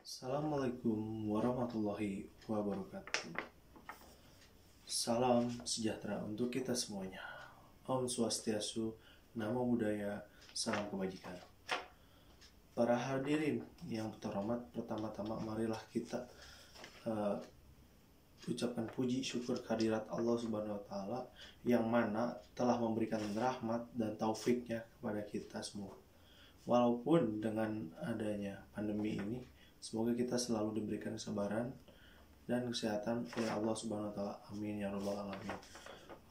Assalamualaikum warahmatullahi wabarakatuh. Salam sejahtera untuk kita semuanya. Om Swastiastu, Namo Buddhaya, salam kebajikan. Para hadirin yang terhormat, pertama-tama marilah kita ucapkan puji syukur kehadirat Allah Subhanahu wa Ta'ala yang mana telah memberikan rahmat dan taufiknya kepada kita semua. Walaupun dengan adanya pandemi ini, semoga kita selalu diberikan kesabaran dan kesehatan oleh Allah Subhanahu wa Ta'ala. Amin ya rabbal alamin.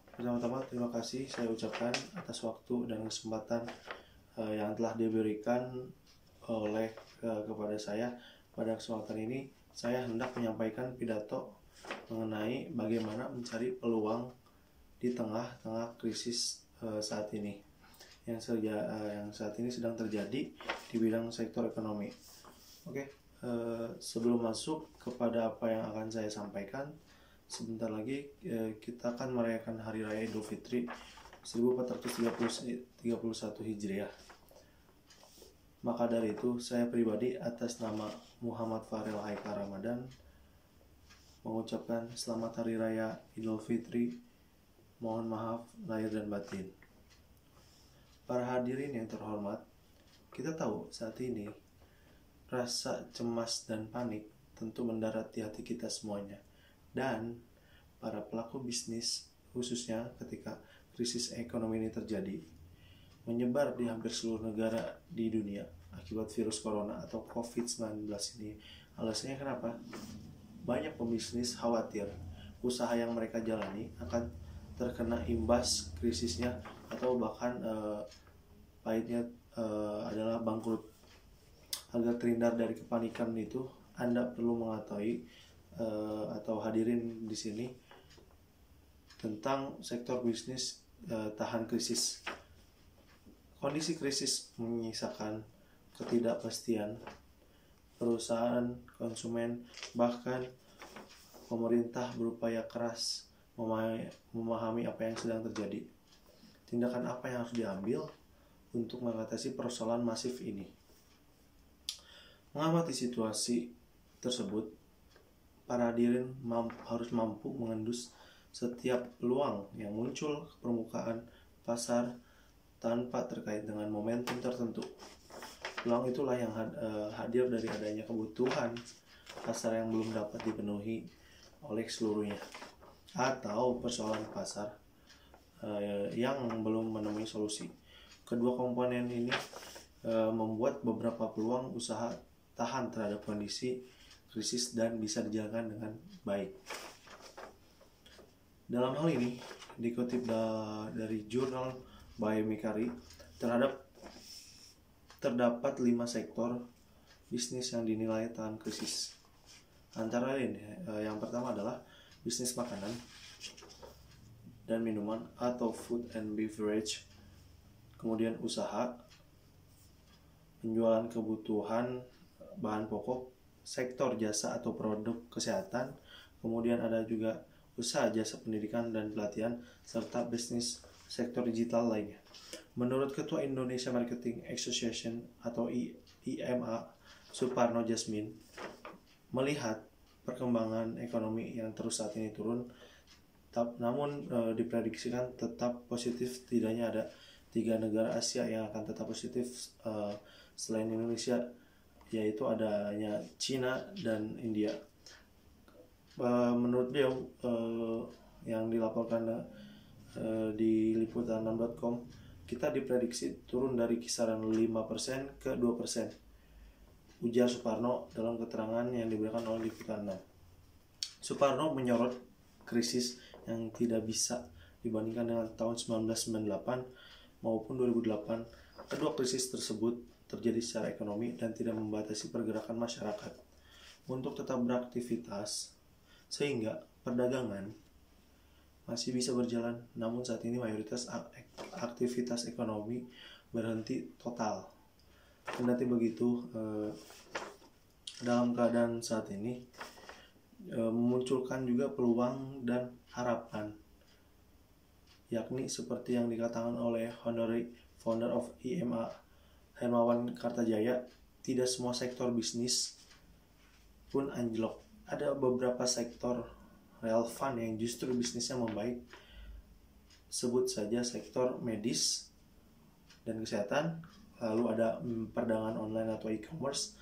Pertama-tama terima kasih saya ucapkan atas waktu dan kesempatan yang telah diberikan oleh kepada saya. Pada kesempatan ini saya hendak menyampaikan pidato mengenai bagaimana mencari peluang di tengah-tengah krisis saat ini yang saat ini sedang terjadi di bidang sektor ekonomi. Oke. Sebelum masuk kepada apa yang akan saya sampaikan, sebentar lagi kita akan merayakan Hari Raya Idul Fitri 1431 Hijriah. Maka dari itu, saya pribadi atas nama Muhammad Farel Haikal Ramadan mengucapkan Selamat Hari Raya Idul Fitri. Mohon maaf lahir dan batin. Para hadirin yang terhormat, kita tahu saat ini rasa cemas dan panik tentu mendarat di hati kita semuanya. Dan para pelaku bisnis, khususnya ketika krisis ekonomi ini terjadi, menyebar di hampir seluruh negara di dunia akibat virus corona atau COVID-19 ini. Alasannya kenapa? Banyak pembisnis khawatir usaha yang mereka jalani akan terkena imbas krisisnya atau bahkan pahitnya adalah bangkrut. Agar terhindar dari kepanikan itu, Anda perlu mengetahui atau hadirin di sini tentang sektor bisnis tahan krisis. Kondisi krisis menyisakan ketidakpastian perusahaan, konsumen, bahkan pemerintah berupaya keras memahami apa yang sedang terjadi. Tindakan apa yang harus diambil untuk mengatasi persoalan masif ini? Mengamati situasi tersebut, para hadirin harus mampu mengendus setiap peluang yang muncul ke permukaan pasar tanpa terkait dengan momentum tertentu. Peluang itulah yang hadir dari adanya kebutuhan pasar yang belum dapat dipenuhi oleh seluruhnya, atau persoalan pasar yang belum menemui solusi. Kedua komponen ini membuat beberapa peluang usaha tahan terhadap kondisi krisis dan bisa dijalankan dengan baik. Dalam hal ini, dikutip dari jurnal Biomikari, terdapat 5 sektor bisnis yang dinilai tahan krisis. Antara lain, yang pertama adalah bisnis makanan dan minuman atau food and beverage, kemudian usaha penjualan kebutuhan bahan pokok, sektor jasa atau produk kesehatan, kemudian ada juga usaha jasa pendidikan dan pelatihan, serta bisnis sektor digital lainnya. Menurut Ketua Indonesia Marketing Association atau IMA, Suparno Jasmin, melihat perkembangan ekonomi yang terus saat ini turun, namun diprediksikan tetap positif. Setidaknya ada 3 negara Asia yang akan tetap positif selain Indonesia, yaitu adanya Cina dan India. Menurut beliau yang dilaporkan di liputan6.com, kita diprediksi turun dari kisaran 5% ke 2%, ujar Suparno dalam keterangan yang diberikan oleh Liputan 6. Suparno menyorot krisis yang tidak bisa dibandingkan dengan tahun 1998 maupun 2008. Kedua krisis tersebut terjadi secara ekonomi dan tidak membatasi pergerakan masyarakat untuk tetap beraktivitas, sehingga perdagangan masih bisa berjalan. Namun saat ini mayoritas aktivitas ekonomi berhenti total. Kendati begitu, dalam keadaan saat ini memunculkan juga peluang dan harapan, yakni seperti yang dikatakan oleh Honorary Founder of IMA Hermawan Kartajaya, tidak semua sektor bisnis pun anjlok. Ada beberapa sektor relevan yang justru bisnisnya membaik. Sebut saja sektor medis dan kesehatan, lalu ada perdagangan online atau e-commerce,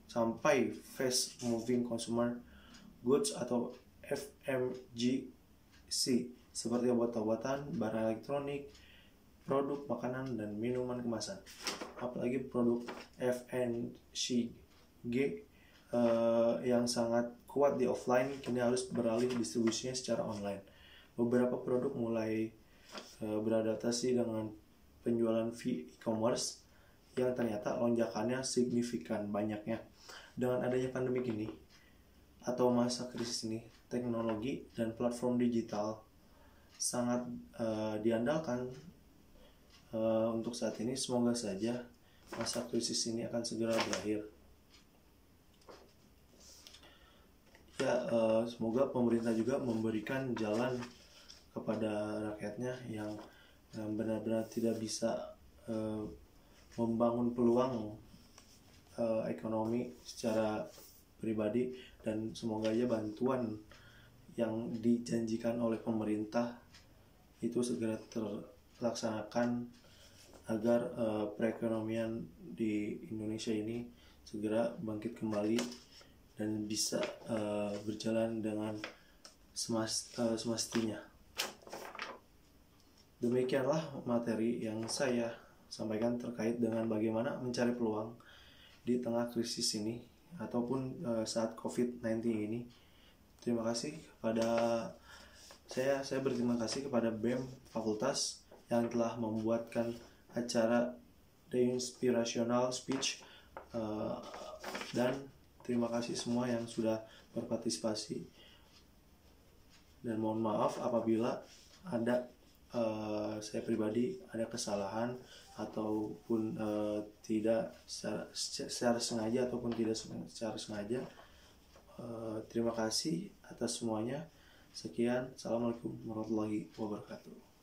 sampai fast moving consumer goods atau FMCG seperti obat-obatan, barang elektronik, produk makanan dan minuman kemasan. Apalagi produk FMCG yang sangat kuat di offline kini harus beralih distribusinya secara online. Beberapa produk mulai beradaptasi dengan penjualan via e-commerce yang ternyata lonjakannya signifikan banyaknya. Dengan adanya pandemi ini atau masa krisis ini, teknologi dan platform digital sangat diandalkan untuk saat ini. Semoga saja masa krisis ini akan segera berakhir. Ya, semoga pemerintah juga memberikan jalan kepada rakyatnya yang benar-benar tidak bisa membangun peluang ekonomi secara pribadi, dan semoga aja bantuan yang dijanjikan oleh pemerintah itu segera terlaksanakan agar perekonomian di Indonesia ini segera bangkit kembali dan bisa berjalan dengan semestinya. Demikianlah materi yang saya sampaikan terkait dengan bagaimana mencari peluang di tengah krisis ini ataupun saat COVID-19 ini. Terima kasih kepada saya berterima kasih kepada BEM Fakultas yang telah membuatkan acara The Inspirational Speech, dan terima kasih semua yang sudah berpartisipasi, dan mohon maaf apabila ada saya pribadi ada kesalahan ataupun tidak secara sengaja ataupun tidak secara sengaja. Terima kasih atas semuanya. Sekian, assalamualaikum warahmatullahi wabarakatuh.